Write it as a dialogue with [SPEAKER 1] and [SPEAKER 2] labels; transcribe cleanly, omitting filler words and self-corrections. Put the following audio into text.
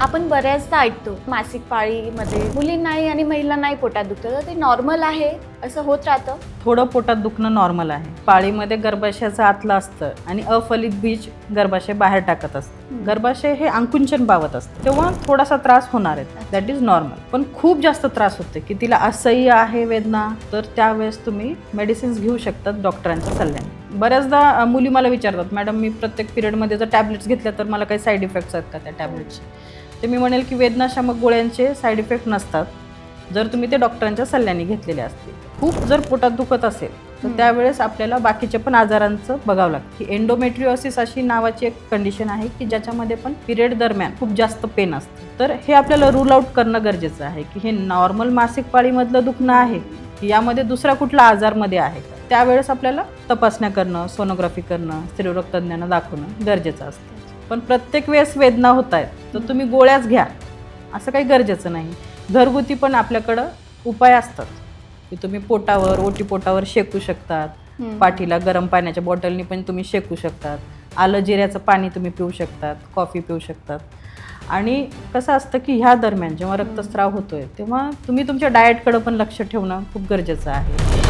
[SPEAKER 1] आपण बऱ्याचदा ऐकतो मासिक पाळीमध्ये मुलींनाही आणि महिलांनाही पोटात दुखतं, तर ते नॉर्मल आहे असं होत राहतं.
[SPEAKER 2] थोडं पोटात दुखणं नॉर्मल आहे. पाळीमध्ये गर्भाशयाचं आतलं असतं आणि अफलित बीज गर्भाशय बाहेर टाकत असतं. गर्भाशय हे आकुंचन पावत असतं, तेव्हा थोडासा त्रास होणार आहे, दॅट इज नॉर्मल. पण खूप जास्त त्रास होते की तिला असह्य आहे वेदना, तर त्यावेळेस तुम्ही मेडिसिन्स घेऊ शकतात डॉक्टरांच्या सल्ल्याने. बऱ्याचदा मुली मला विचारतात, मॅडम मी प्रत्येक पिरियडमध्ये जर टॅब्लेट्स घेतल्या तर मला काही साईड इफेक्ट्स आहेत का त्या टॅब्लेटचे? ते मी म्हणेल की वेदनाशामक गोळ्यांचे साईड इफेक्ट नसतात जर तुम्ही ते डॉक्टरांच्या सल्ल्याने घेतलेले असतील. खूप जर पोटात दुखत असेल तर त्यावेळेस आपल्याला बाकीच्या पण आजारांचं बघावं लागतं. ही एंडोमेट्रिओसिस अशी नावाची एक कंडिशन आहे की ज्याच्यामध्ये पण पिरियड दरम्यान खूप जास्त पेन असतं. तर हे आपल्याला रूल आउट करणं गरजेचं आहे की हे नॉर्मल मासिक पाळीमधलं दुखणं आहे की यामध्ये दुसरा कुठला आजारमध्ये आहे का. त्यावेळेस आपल्याला तपासण्या करणं, सोनोग्राफी करणं, स्त्रीरोगतज्ञांना दाखवणं गरजेचं असतं. पण प्रत्येक वेळेस वेदना होत आहेत तर तुम्ही गोळ्याच घ्या असं काही गरजेचं नाही. घरगुती पण आपल्याकडं उपाय असतात की तुम्ही पोटावर, ओटीपोटावर शेकू शकतात. पाठीला गरम पाण्याच्या बॉटलनी पण तुम्ही शेकू शकतात. आलं जिऱ्याचं पाणी तुम्ही पिऊ शकतात, कॉफी पिऊ शकतात. आणि कसं असतं की ह्या दरम्यान जेव्हा रक्तस्राव होतोय तेव्हा तुम्ही तुमच्या डाएटकडं पण लक्ष ठेवणं खूप गरजेचं आहे.